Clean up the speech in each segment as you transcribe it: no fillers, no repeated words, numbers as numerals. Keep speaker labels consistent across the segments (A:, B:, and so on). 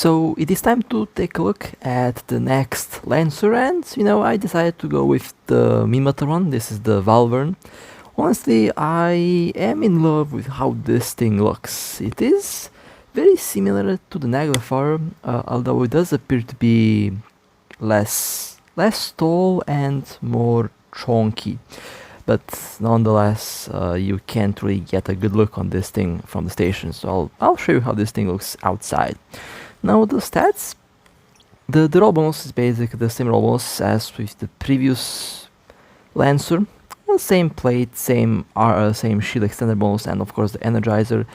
A: So it is time to take a look at the next Lancer, and I decided to go with the Minmatar one. This is the Valravn. Honestly, I am in love with how this thing looks. It is very similar to the Naglfar, although it does appear to be less tall and more chonky. But nonetheless, you can't really get a good look on this thing from the station, so I'll show you how this thing looks outside. Now the stats, the roll bonus is basically the same roll bonus as with the previous Lancer. Same plate, same shield extender bonus, and of course the energizer.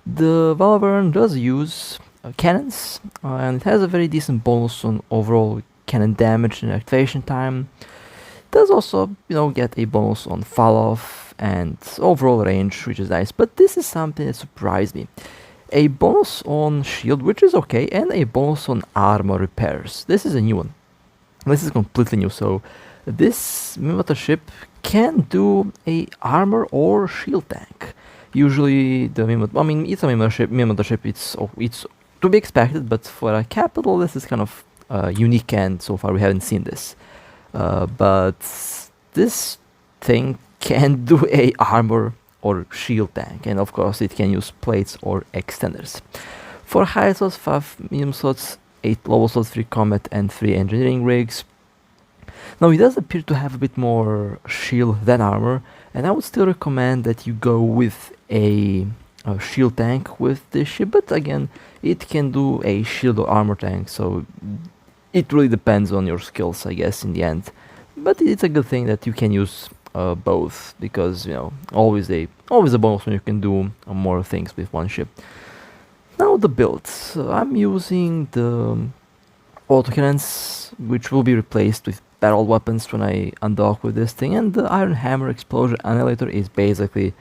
A: The Valravn does use cannons, and it has a very decent bonus on overall cannon damage and activation time. Does also, get a bonus on fall off and overall range, which is nice. But this is something that surprised me. A bonus on shield, which is okay, and a bonus on armor repairs. This is a new one. This is completely new. So this Minmatar ship can do a armor or shield tank. Usually the it's a Minmatar ship. It's to be expected, but for a capital, this is kind of unique, and so far we haven't seen this. But this thing can do a armor or shield tank, and of course it can use plates or extenders. For high slots, 5 medium slots, 8 low slots, 3 combat and 3 engineering rigs. Now it does appear to have a bit more shield than armor, and I would still recommend that you go with a shield tank with this ship, but again, it can do a shield or armor tank, so it really depends on your skills, I guess, in the end. But it's a good thing that you can use both, because always a bonus when you can do more things with one ship. Now the builds. I'm using the autocannons, which will be replaced with barrel weapons when I undock with this thing, and the Iron Hammer Explosion Annihilator is basically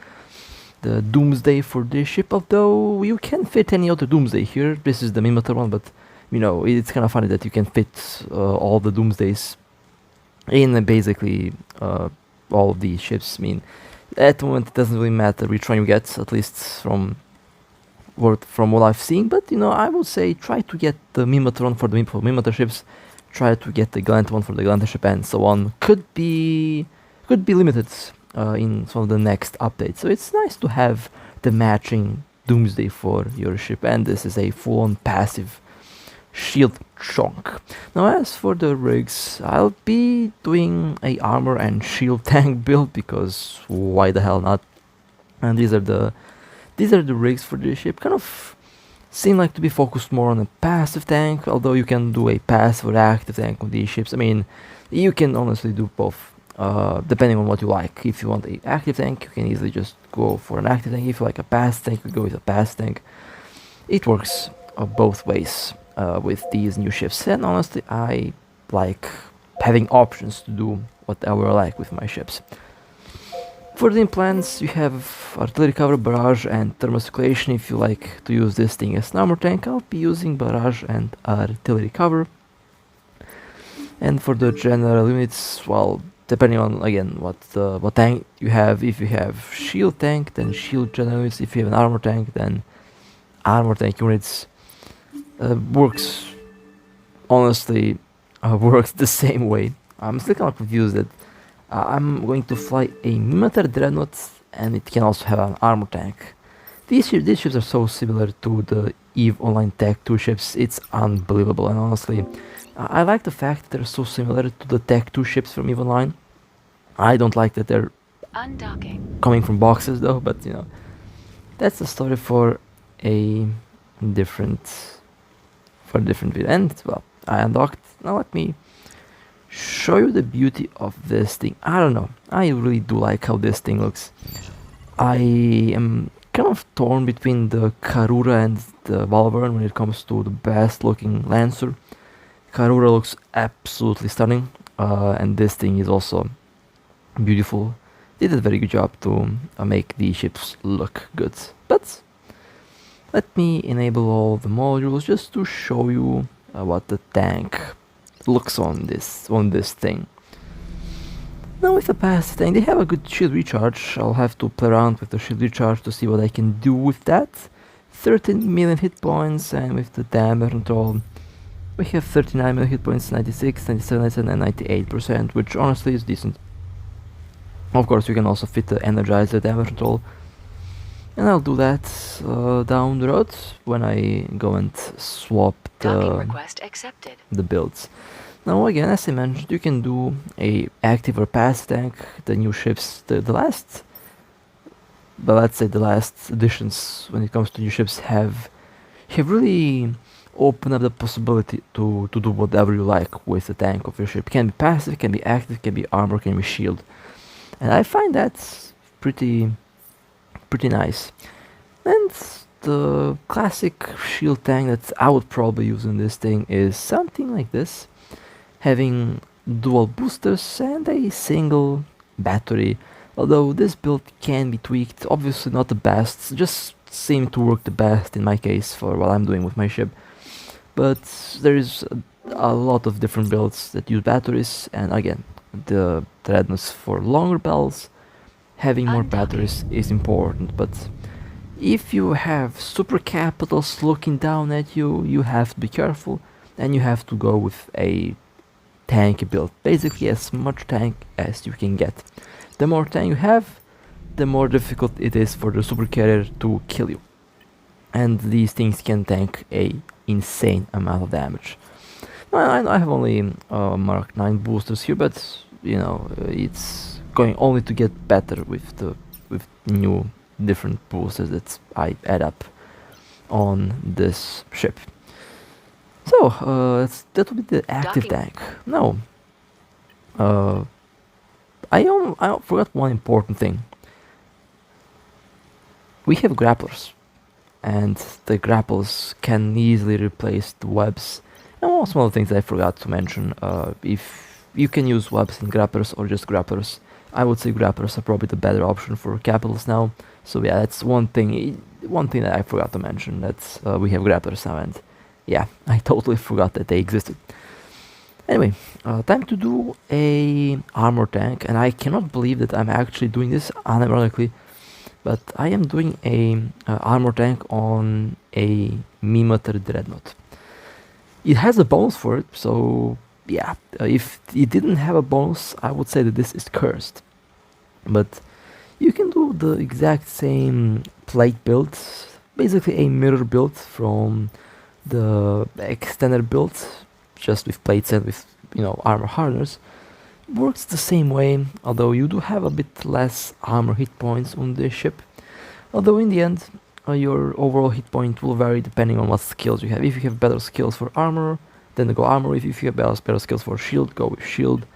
A: the Doomsday for this ship, although you can fit any other Doomsday here. This is the Minmatar one, but it's kind of funny that you can fit all the Doomsdays in basically all of these ships. At the moment it doesn't really matter which one you get, at least from what I've seen, but I would say try to get the Minmatar one for the Minmatar ships, try to get the Gallant one for the Gallant ship, and so on. Could be limited in some of the next updates, so it's nice to have the matching Doomsday for your ship, and this is a full-on passive shield CHONK. Now as for the rigs, I'll be doing a armor and shield tank build, because why the hell not? And these are the rigs for this ship. Kind of seem like to be focused more on a passive tank, although you can do a passive or active tank on these ships. You can honestly do both, depending on what you like. If you want an active tank, you can easily just go for an active tank. If you like a passive tank, you go with a passive tank. It works both ways with these new ships, and honestly I like having options to do whatever I like with my ships. For the implants, you have artillery cover, barrage and thermocirculation. If you like to use this thing as an armor tank, I'll be using barrage and artillery cover. And for the general units, well, depending on again what tank you have. If you have shield tank, then shield general units. If you have an armor tank, then armor tank units. Works the same way. I'm still kind of confused that I'm going to fly a Minmatar Dreadnought, and it can also have an armor tank. These ships are so similar to the EVE Online Tech 2 ships, it's unbelievable, and honestly I like the fact that they're so similar to the Tech 2 ships from EVE Online. I don't like that they're coming from boxes though, but that's the story for a different video. And well, I undocked. Now let me show you the beauty of this thing. I don't know, I really do like how this thing looks. I am kind of torn between the Karura and the Valravn when it comes to the best looking Lancer. Karura looks absolutely stunning, and this thing is also beautiful. They did a very good job to make these ships look good. But let me enable all the modules just to show you what the tank looks on this thing. Now with the passive tank, they have a good shield recharge. I'll have to play around with the shield recharge to see what I can do with that. 13 million hit points, and with the damage control we have 39 million hit points, 96, 97, 97 and 98%, which honestly is decent. Of course you can also fit the energizer damage control, and I'll do that down the road when I go and swap the builds. Now again, as I mentioned, you can do a active or passive tank. The new ships, the last, but let's say the last additions when it comes to new ships have really opened up the possibility to do whatever you like with the tank of your ship. It can be passive, it can be active, it can be armor, it can be shield, and I find that's pretty nice. And the classic shield tank that I would probably use in this thing is something like this, having dual boosters and a single battery. Although this build can be tweaked, obviously not the best, just seem to work the best in my case for what I'm doing with my ship. But there is a lot of different builds that use batteries, and again, the Dreadnoughts for longer battles, having more batteries is important. But if you have super capitals looking down at you, you have to be careful, and you have to go with a tanky build, basically as much tank as you can get. The more tank you have, the more difficult it is for the super carrier to kill you, and these things can tank a insane amount of damage. Well, I have only Mark 9 boosters here, but you know, it's going only to get better with new different boosters that I add up on this ship. So that will be the active tank. Now, I forgot one important thing. We have grapplers, and the grapplers can easily replace the webs. And one small things I forgot to mention, if you can use webs in grapplers or just grapplers, I would say grapplers are probably the better option for capitals now. So yeah, that's one thing that I forgot to mention, that we have grapplers now, and yeah, I totally forgot that they existed. Anyway, time to do a armor tank, and I cannot believe that I'm actually doing this unironically, but I am doing a armor tank on a Minmatar Dreadnought. It has a bonus for it, so yeah, if it didn't have a bonus, I would say that this is cursed. But you can do the exact same plate build, basically a mirror build from the extended build, just with plates and with, you know, armor hardeners. Works the same way, although you do have a bit less armor hit points on this ship. Although in the end, your overall hit point will vary depending on what skills you have. If you have better skills for armor, then go armor. If you have better skills for shield, go with shield.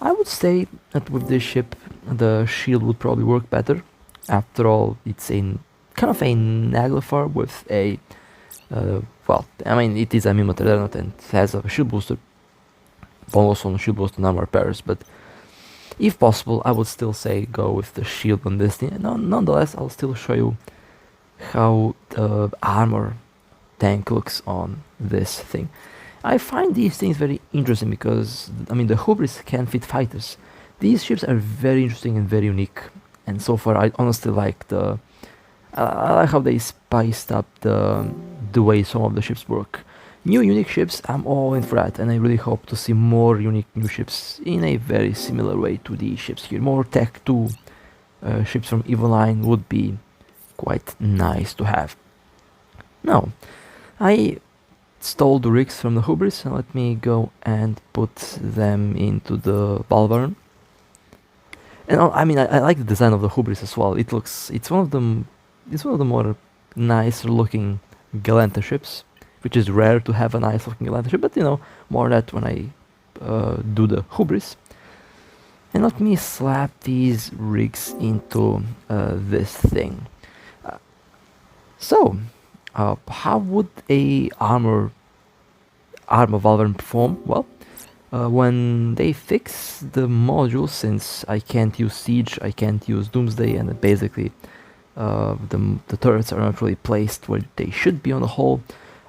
A: I would say that with this ship, the shield would probably work better. After all, it's a kind of a Naglfar with a well, I mean, it is a Minmatar Dreadnought and it has a shield booster, bonus on shield booster number pairs, but if possible, I would still say go with the shield on this thing. Nonetheless, I'll still show you how the armor tank looks on this thing. I find these things very interesting because, I mean, the Hubris can fit fighters. These ships are very interesting and very unique, and so far I honestly like I like how they spiced up the way some of the ships work. New unique ships, I'm all in for that, and I really hope to see more unique new ships in a very similar way to these ships here. More Tech 2 ships from Evoline would be quite nice to have. Now, I stole the rigs from the Hubris, and let me go and put them into the Valravn. And I mean, I like the design of the Hubris as well. It's one of the more nicer looking Galenta ships, which is rare to have a nice looking Galenta ship, but you know, more that when I do the Hubris. And let me slap these rigs into this thing. So, how would a armor Valravn perform? Well, when they fix the module, since I can't use Siege, I can't use Doomsday, and basically the turrets are not really placed where they should be on the hull,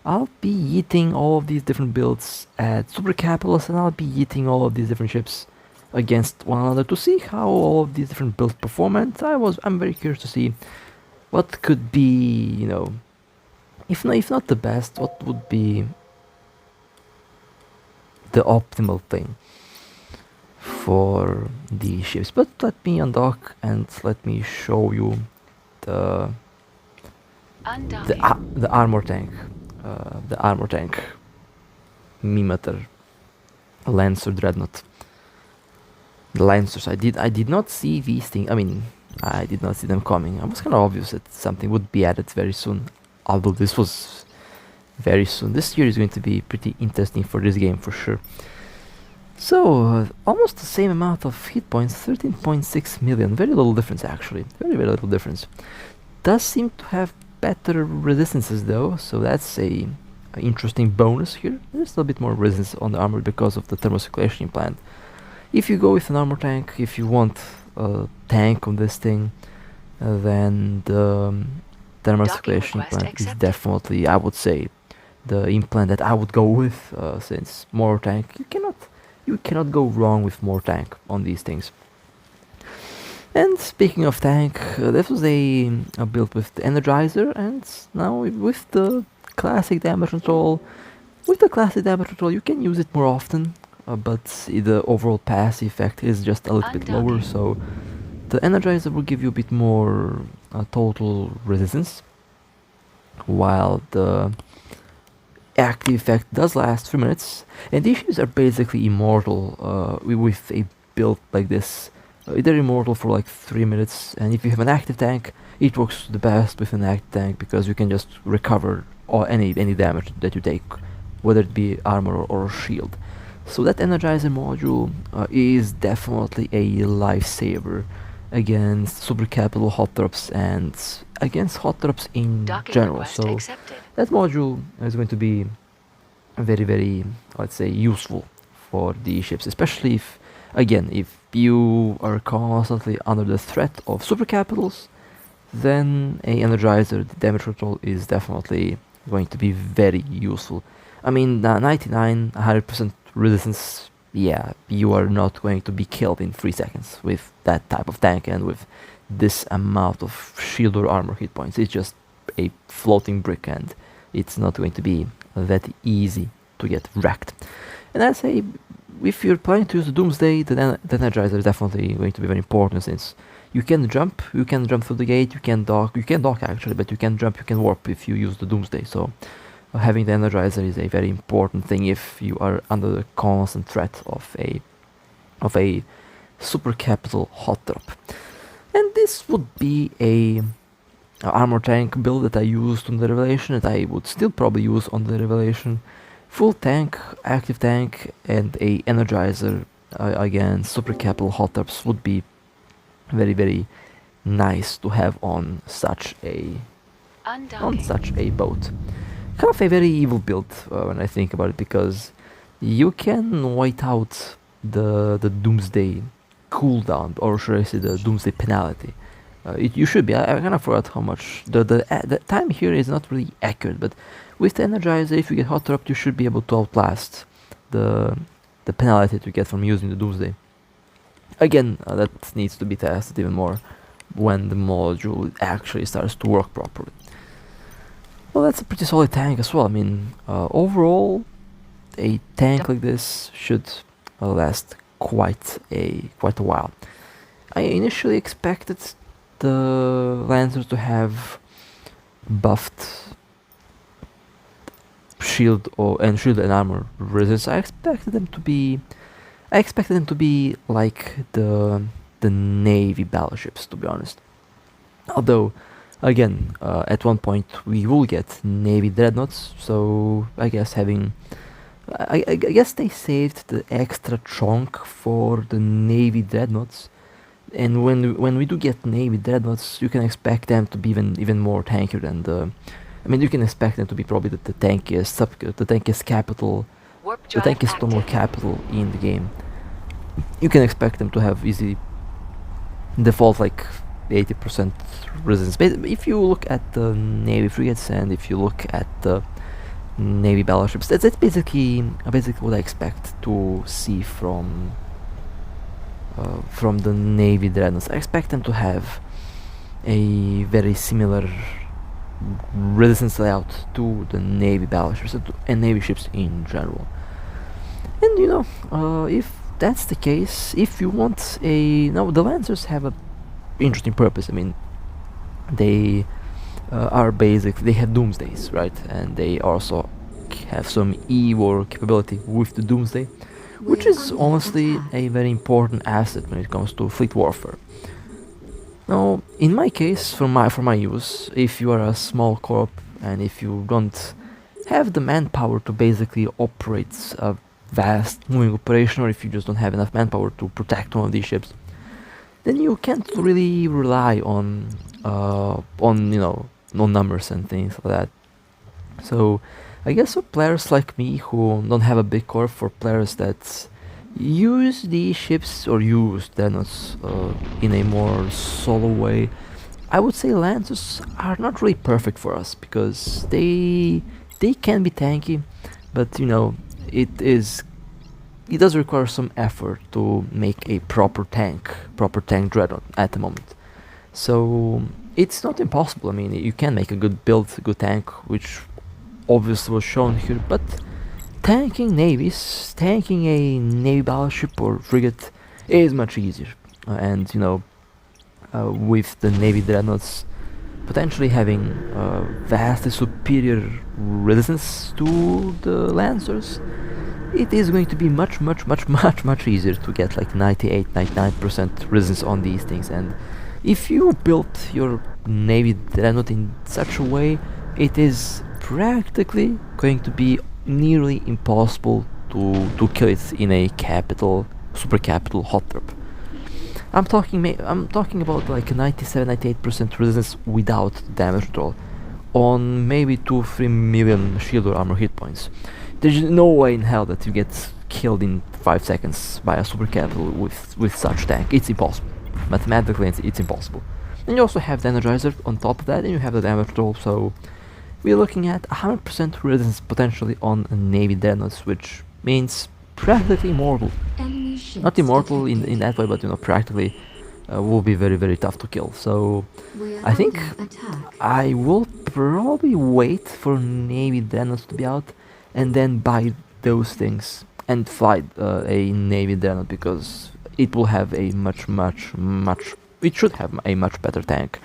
A: I'll be eating all of these different builds at Super Capitals, and I'll be eating all of these different ships against one another to see how all of these different builds perform. And I'm very curious to see what could be, you know, if not the best, what would be the optimal thing for the ships? But let me undock and let me show you the the armor tank, the armor tank Minmatar Lancer Dreadnought. The Lancers, I did not see these things. I mean, I did not see them coming. It was kind of obvious that something would be added very soon. Although this was very soon. This year is going to be pretty interesting for this game for sure. So, almost the same amount of hit points, 13.6 million. Very little difference actually. Very little difference. Does seem to have better resistances though, so that's a interesting bonus here. There's a little bit more resistance on the armor because of the thermocirculation implant. If you go with an armor tank, if you want a tank on this thing, then the thermocirculation implant is definitely, I would say, the implant that I would go with, since more tank, you cannot go wrong with more tank on these things. And speaking of tank, this was a build with the Energizer, and now with the classic damage control. With the classic damage control, you can use it more often, but the overall pass effect is just a little bit lower, so the Energizer will give you a bit more total resistance, while the active effect does last 3 minutes, and these ships are basically immortal with a build like this. They're immortal for like 3 minutes, and if you have an active tank, it works the best with an active tank because you can just recover any damage that you take, whether it be armor or shield. So that Energizer module is definitely a lifesaver against super capital hot drops and against hot drops in general. So that module is going to be very, let's say, useful for the ships, especially if, again, if you are constantly under the threat of super capitals, then a Energizer, the damage control, is definitely going to be very useful. I mean, 99, 100% resistance, yeah, you are not going to be killed in 3 seconds with that type of tank and with this amount of shield or armor hit points. It's just a floating brick, and it's not going to be that easy to get wrecked. And I'd say, if you're planning to use the Doomsday, the Energizer is definitely going to be very important, since you can jump through the gate, you can dock actually, but you can jump, you can warp if you use the Doomsday. So having the Energizer is a very important thing if you are under the constant threat of a super capital hot drop. And this would be a armor tank build that I used on the Revelation, that I would still probably use on the Revelation. Full tank, active tank, and a Energizer against super capital hot drops would be very nice to have on such a boat. Kind of a very evil build when I think about it, because you can white out the Doomsday cooldown, or should I say the Doomsday penalty. You should be. I kind of forgot how much. The time here is not really accurate, but with the Energizer, if you get hot dropped, you should be able to outlast the penalty to get from using the Doomsday. Again, that needs to be tested even more when the module actually starts to work properly. Well, that's a pretty solid tank as well. I mean, overall, a tank like this should last quite a while. I initially expected the Lancers to have buffed shield and armor resistance. I expected them to be like the Navy battleships, to be honest. Although, again, at one point we will get Navy Dreadnoughts, so I guess I guess they saved the extra CHONK for the Navy Dreadnoughts, and when we do get Navy Dreadnoughts, you can expect them to be even more tankier than the. I mean, you can expect them to be probably the tankiest capital, the tankiest normal capital in the game. You can expect them to have easy default like 80% resistance. But if you look at the Navy frigates and if you look at the Navy battleships, that's basically what I expect to see from the Navy Dreadnoughts. I expect them to have a very similar resistance layout to the navy battleships and navy ships in general. And if that's the case, if you want the Lancers have a interesting purpose. I mean, they are basically, they have Doomsdays, right? And they also have some E-war capability with the Doomsday, which is honestly a very important asset when it comes to fleet warfare. Now, in my case, for my use, if you are a small corp and if you don't have the manpower to basically operate a vast moving operation, or if you just don't have enough manpower to protect one of these ships, then you can't really rely on no numbers and things like that. So I guess for players like me who don't have a big corp, for players that use these ships or use Dreadnoughts in a more solo way, I would say Lancers are not really perfect for us because they can be tanky, but it does require some effort to make a proper tank Dreadnought at the moment. So it's not impossible. I mean, you can make a good build, a good tank, which obviously was shown here, but tanking a navy battleship or frigate is much easier. And with the navy Dreadnoughts potentially having vastly superior resistance to the Lancers, it is going to be much easier to get like 98-99% resistance on these things. And if you built your navy Dreadnought in such a way, it is practically going to be nearly impossible to kill it in a super capital hot drop. I'm talking about like a 97-98% resistance without damage at all on maybe 2-3 million shield or armor hit points. There's no way in hell that you get killed in 5 seconds by a super capital with such tank. It's impossible. Mathematically, it's impossible. And you also have the Energizer on top of that, and you have the damage roll, so we're looking at 100% resistance potentially on a navy Dreadnoughts, which means practically immortal. Not immortal in that way, but practically will be very tough to kill. So I think I will probably wait for navy Dreadnoughts to be out and then buy those things and fly a navy Dreadnought, because it will have a it should have a much better tank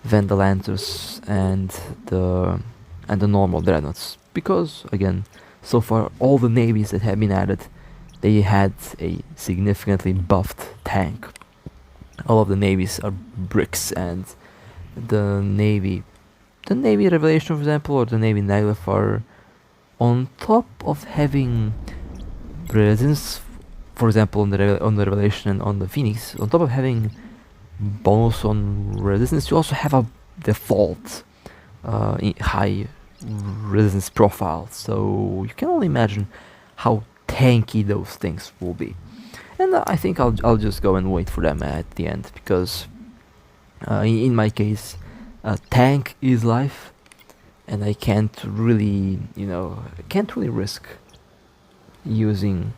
A: than the Lancers and the normal Dreadnoughts, because again, so far all the navies that have been added, they had a significantly buffed tank. All of the navies are bricks, and the navy Revelation, for example, or the navy Naglef are, on top of having presence, for example on the Revelation and on the Phoenix, on top of having bonus on resistance, you also have a default high resistance profile, so you can only imagine how tanky those things will be. And I think I'll just go and wait for them at the end, because in my case, tank is life, and I can't really risk using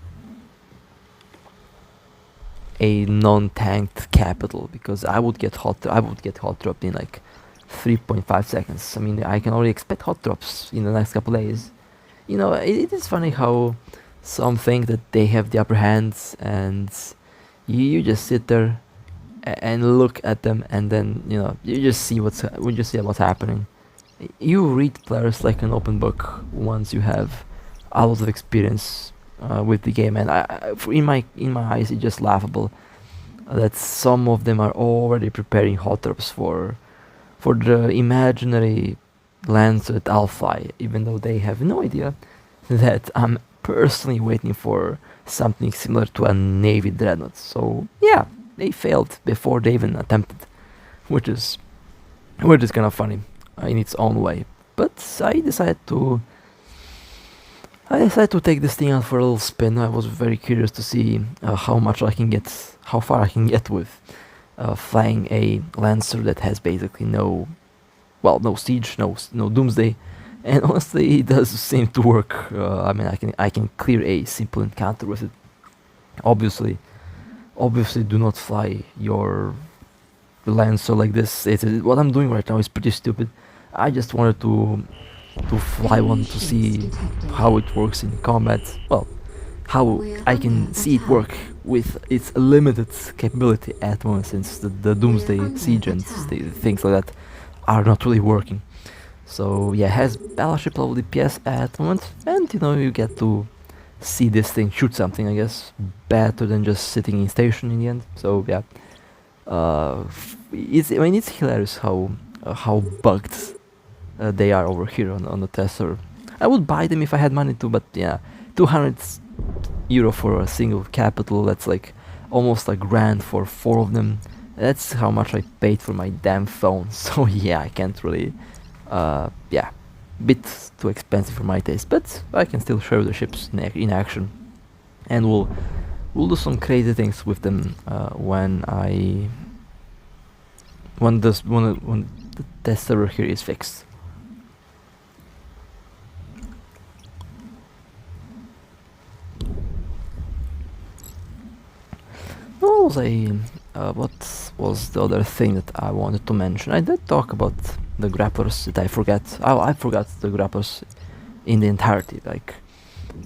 A: a non-tanked capital, because I would get hot dropped in like 3.5 seconds. I mean, I can already expect hot drops in the next couple days. It is funny how some think that they have the upper hand, and you just sit there and look at them, and then you just see what's happening. You read players like an open book once you have a lot of experience with the game, and in my eyes, it's just laughable that some of them are already preparing hot drops for the imaginary lands that I'll fly, even though they have no idea that I'm personally waiting for something similar to a navy Dreadnought. So yeah, they failed before they even attempted, which is kind of funny in its own way. But I decided to take this thing out for a little spin. I was very curious to see how far I can get with flying a Lancer that has basically no siege, no Doomsday, and honestly, it does seem to work. I mean, I can clear a simple encounter with it. Obviously, do not fly your Lancer like this. What I'm doing right now is pretty stupid. I just wanted to fly one to see how it works in combat. Well, how I can see it work with its limited capability at the moment, since the Doomsday Siege and things like that are not really working. So yeah, it has battleship level DPS at the moment, and you know, you get to see this thing shoot something, I guess, better than just sitting in station in the end. So yeah, I mean, it's hilarious how bugged they are over here on the test server. I would buy them if I had money to, but yeah, 200 euro for a single capital, that's like almost a grand for 4 of them. That's how much I paid for my damn phone. So yeah, I can't really, yeah, bit too expensive for my taste, but I can still show the ships in action, and we'll do some crazy things with them when the test server here is fixed. What was the other thing that I wanted to mention? I did talk about the Grapplers that I forgot. I forgot the Grapplers in the entirety. Like,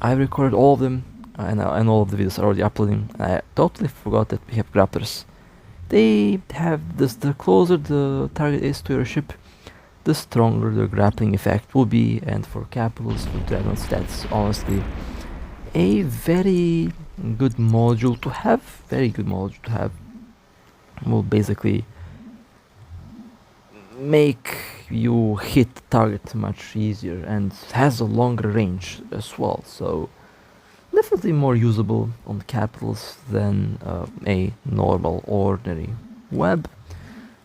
A: I recorded all of them, and all of the videos are already uploading. I totally forgot that we have Grapplers. They have this: the closer the target is to your ship, the stronger the grappling effect will be. And for capitals, for Dreadnoughts, that's honestly a very good module to have. Will basically make you hit the target much easier, and has a longer range as well. So definitely more usable on capitals than a normal ordinary web.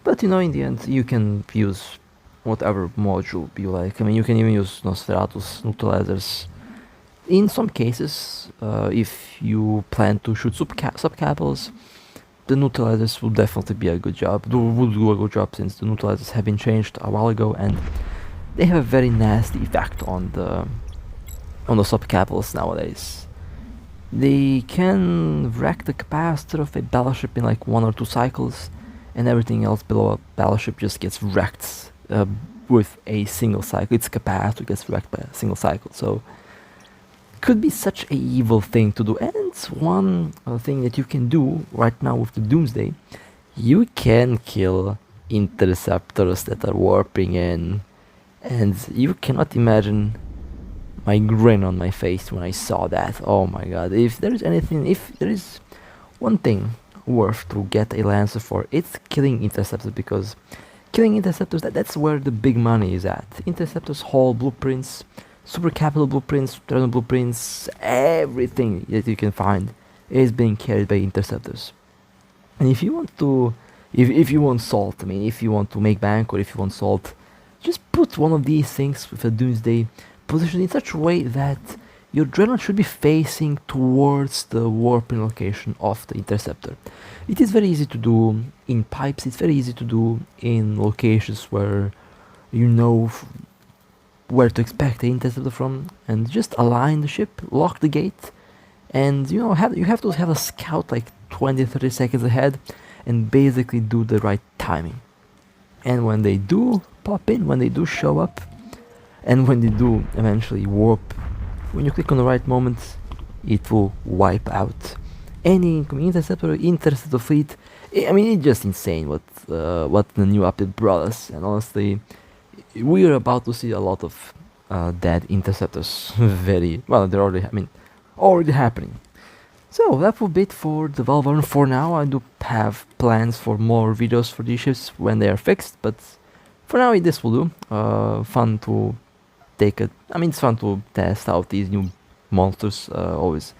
A: But you know, in the end, you can use whatever module you like. I mean, you can even use Nosferatus, neutralizers. In some cases, if you plan to shoot sub-capitals, the neutralizers will definitely be a good job. Will do a good job, since the neutralizers have been changed a while ago, and they have a very nasty effect on the sub-capitals nowadays. They can wreck the capacitor of a battleship in like 1 or 2 cycles, and everything else below a battleship just gets wrecked with a single cycle. Its capacitor gets wrecked by a single cycle. So could be such a evil thing to do. And one thing that you can do right now with the Doomsday, you can kill interceptors that are warping in, and you cannot imagine my grin on my face when I saw that. Oh my god, if there is one thing worth to get a Lancer for, it's killing interceptors, because killing interceptors, that's where the big money is at. Interceptors, hull blueprints, super capital blueprints, Dreadnought blueprints, everything that you can find is being carried by interceptors. And if you want to, if you want salt, I mean, if you want to make bank, or if you want salt, just put one of these things with a Doomsday positioned in such a way that your Dreadnought should be facing towards the warping location of the interceptor. It is very easy to do in pipes, it's very easy to do in locations where you know where to expect the interceptor from, and just align the ship, lock the gate, and you know, you have to have a scout like 20-30 seconds ahead, and basically do the right timing. And when they do pop in, when they do show up, and when they do eventually warp, when you click on the right moment, it will wipe out any incoming interceptor fleet. I mean, it's just insane what the new update brought us, and honestly, we are about to see a lot of dead interceptors. Very well, they're already happening. So that will be it for the Valravn for now. I do have plans for more videos for these ships when they are fixed, but for now this will do. Fun to it's fun to test out these new monsters. Always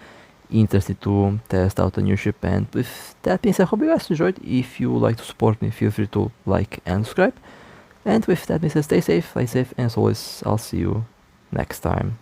A: interested to test out a new ship. And with that being said, I hope you guys enjoyed. If you would like to support me, feel free to like and subscribe. And with that being said, stay safe, and as always, I'll see you next time.